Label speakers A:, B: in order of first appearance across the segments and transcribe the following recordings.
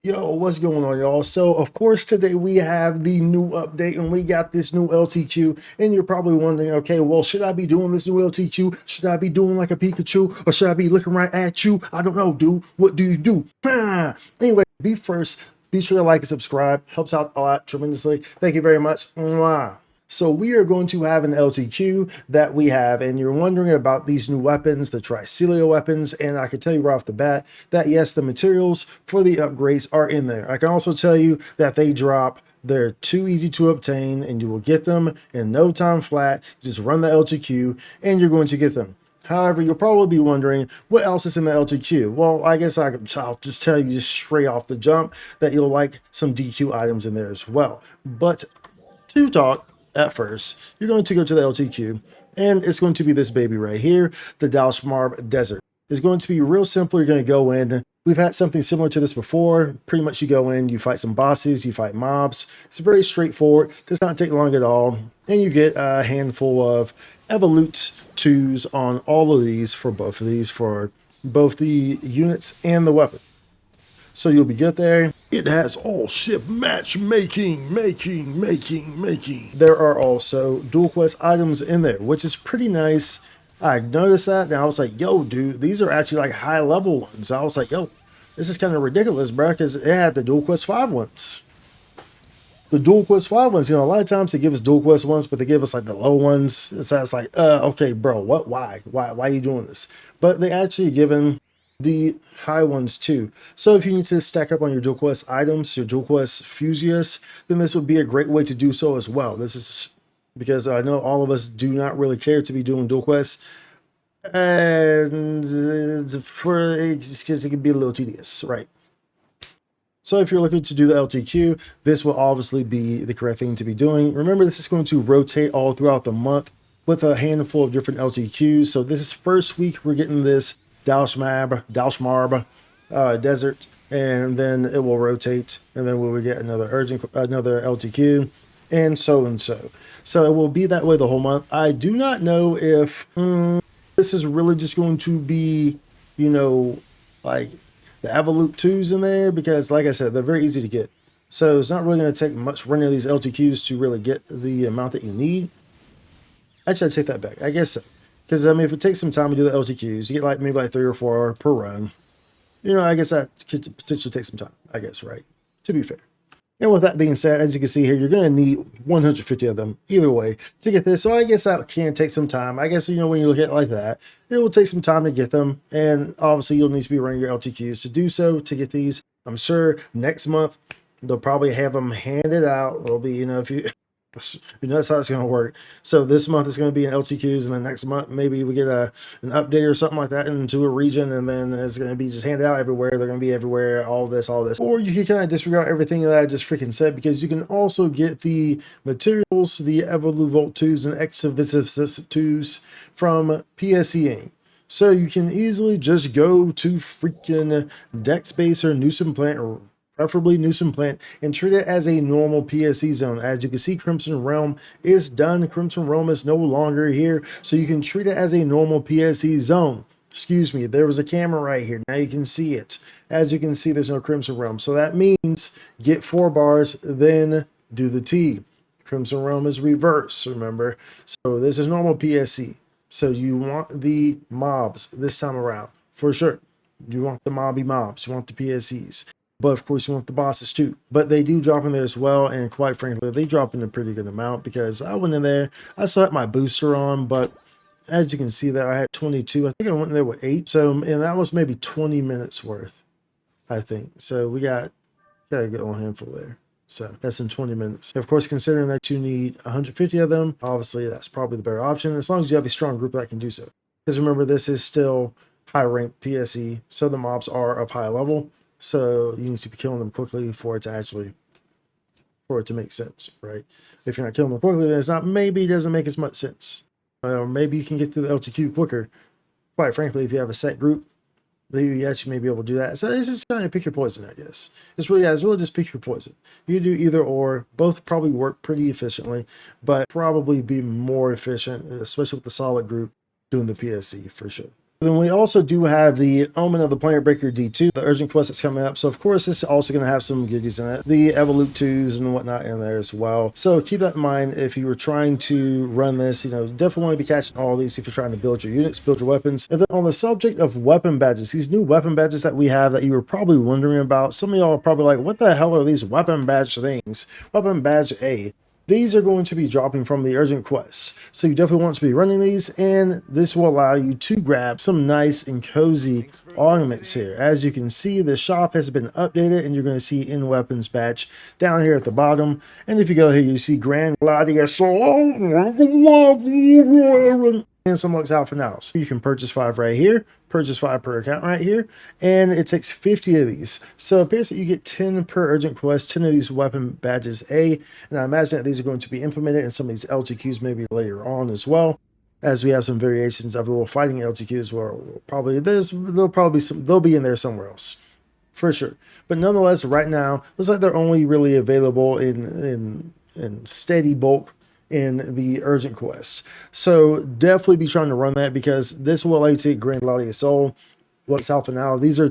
A: Yo, what's going on, y'all? So, of course, today we have the new update and we got this new LTQ. And you're probably wondering, okay, well, should I be doing this new LTQ? Should I be doing like a Pikachu? Or should I be looking right at you? I don't know, dude. What do you do? Anyway, be sure to like and subscribe. Helps out a lot tremendously. Thank you very much. Mwah. So we are going to have an LTQ that we have, and you're wondering about these new weapons, the Selio weapons, and I can tell you right off the bat that yes, the materials for the upgrades are in there. I can also tell you that they drop. They're too easy to obtain, and you will get them in no time flat. Just run the LTQ, and you're going to get them. However, you'll probably be wondering what else is in the LTQ. Well, I guess I'll just tell you just straight off the jump that you'll like some DQ items in there as well. But to talk at first, you're going to go to the LTQ, and it's going to be this baby right here, the Dalshmarb Desert. It's going to be real simple. You're going to go in. We've had something similar to this before. Pretty much you go in, you fight some bosses, you fight mobs. It's very straightforward. Does not take long at all. And you get a handful of Evoluvolt 2s on all of these for both the units and the weapon. So you'll be good there. It has all ship matchmaking, making. There are also dual quest items in there, which is pretty nice. I noticed that and I was like, yo, dude, these are actually like high level ones. I was like, yo, this is kind of ridiculous, bro, because it had the dual quest 5 ones. The dual quest 5 ones, a lot of times they give us dual quest ones, but they give us like the low ones. So it's like, okay, bro, what, why are you doing this? But they actually given the high ones too. So if you need to stack up on your dual quest items, your dual quest fusius, then this would be a great way to do so as well. This is because I know all of us do not really care to be doing dual quests, and because it can be a little tedious, right? So if you're looking to do the LTQ, this will obviously be the correct thing to be doing. Remember, this is going to rotate all throughout the month with a handful of different LTQs. So this is first week we're getting this Dalshmarb Desert, and then it will rotate, and then we will get another LTQ, and so. So it will be that way the whole month. I do not know if this is really just going to be, like the Evoluvolt 2s in there, because like I said, they're very easy to get. So it's not really going to take much running of these LTQs to really get the amount that you need. Actually, I take that back. I guess so. Because, I mean, if it takes some time to do the LTQs, you get maybe 3 or 4 per run. I guess that could potentially take some time, I guess, right? To be fair. And with that being said, as you can see here, you're going to need 150 of them either way to get this. So I guess that can take some time. I guess, when you look at it like that, it will take some time to get them. And obviously, you'll need to be running your LTQs to do so to get these. I'm sure next month, they'll probably have them handed out. It'll be, if you... that's how it's going to work. So this month is going to be in LTQs, and then next month maybe we get an update or something like that into a region, and then it's going to be just handed out everywhere. They're going to be everywhere, all this. Or you can kind of disregard everything that I just freaking said, because you can also get the materials, the Evoluvolt 2s and Ectsavance 2s from PSE. So you can easily just go to freaking Deck Space or Newsom Plant, or preferably Newsom Plant, and treat it as a normal PSE zone. As you can see, Crimson Realm is done. Crimson Realm is no longer here, so you can treat it as a normal PSE zone. Excuse me, there was a camera right here. Now you can see it. As you can see, there's no Crimson Realm. So that means get 4 bars, then do the T. Crimson Realm is reverse, remember? So this is normal PSE. So you want the mobs this time around, for sure. You want the mobs. You want the PSEs. But of course, you want the bosses too. But they do drop in there as well. And quite frankly, they drop in a pretty good amount, because I went in there. I still had my booster on, but as you can see there, I had 22. I think I went in there with 8. So, and that was maybe 20 minutes worth, I think. So we got a good little handful there. So that's in 20 minutes. Of course, considering that you need 150 of them, obviously that's probably the better option, as long as you have a strong group that can do so. Because remember, this is still high rank PSE. So the mobs are of high level. So you need to be killing them quickly for it to make sense, right? If you're not killing them quickly, then maybe it doesn't make as much sense. Or maybe you can get through the LTQ quicker. Quite frankly, if you have a set group, you actually may be able to do that. So it's just kind of pick your poison, I guess. It's really just pick your poison. You do either or. Both probably work pretty efficiently, but probably be more efficient, especially with the solid group, doing the PSE for sure. Then we also do have the Omen of the Planet Breaker D2, the urgent quest that's coming up. So of course, this is also going to have some goodies in it, the Evoluvolt 2s and whatnot in there as well. So keep that in mind if you were trying to run this. You know, definitely want to be catching all these if you're trying to build your units, build your weapons. And then on the subject of weapon badges, these new weapon badges that we have that you were probably wondering about, some of y'all are probably like, what the hell are these weapon badge things? Weapon badge A. These are going to be dropping from the urgent quests. So you definitely want to be running these, and this will allow you to grab some nice and cozy ornaments here. As you can see, the shop has been updated, and you're going to see in weapons badge down here at the bottom. And if you go here, you see Grand Gladius and some looks out for now. So you can purchase 5 right here, purchase 5 per account right here, and it takes 50 of these. So it appears that you get 10 per urgent quest, 10 of these weapon badges A, and I imagine that these are going to be implemented in some of these LTQs maybe later on as well, as we have some variations of the little fighting LTQs where probably they'll be in there somewhere else for sure. But nonetheless, right now looks like they're only really available in steady bulk in the urgent quests. So definitely be trying to run that, because this will allow you to get Grand Gladius Soul, Lux Alpha Now. These are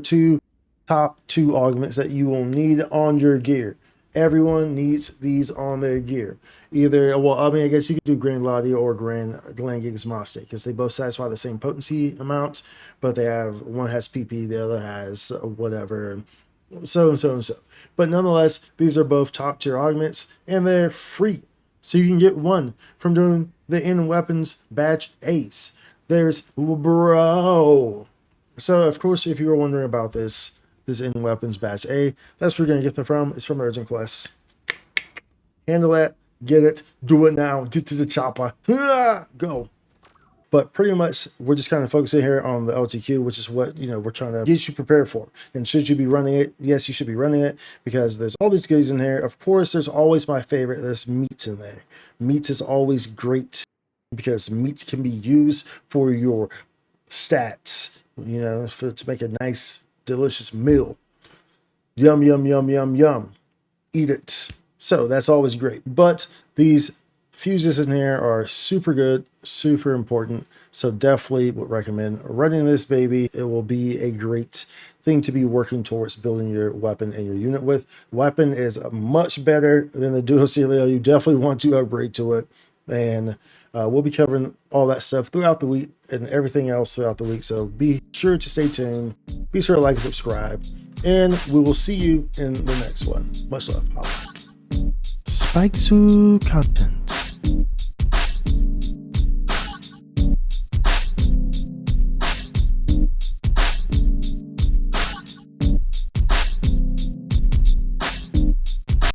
A: top two augments that you will need on your gear. Everyone needs these on their gear. Either, well, I mean, I guess you could do Grand Gladio or Grand Glangix Mostic, because they both satisfy the same potency amount, but they have, one has PP, the other has whatever, so and so and so. But nonetheless, these are both top tier augments, and they're free. So you can get one from doing the in weapons badge A's. There's bro. So of course, if you were wondering about this in weapons badge A, that's where you're gonna get them from. It's from urgent quests. Handle that, get it, do it now, get to the chopper. Go. But pretty much, we're just kind of focusing here on the LTQ, which is what, you know, we're trying to get you prepared for. And should you be running it? Yes, you should be running it, because there's all these goodies in here. Of course, there's always my favorite. There's meats in there. Meats is always great, because meats can be used for your stats, you know, to make a nice, delicious meal. Yum, yum, yum, yum, yum. Eat it. So that's always great. But these fuses in here are super good, super important. So definitely would recommend running this baby. It will be a great thing to be working towards building your weapon and your unit with. Weapon is much better than the Duo Selio. You definitely want to upgrade to it. And we'll be covering all that stuff throughout the week and everything else throughout the week. So be sure to stay tuned. Be sure to like and subscribe. And we will see you in the next one. Much love. Spike content.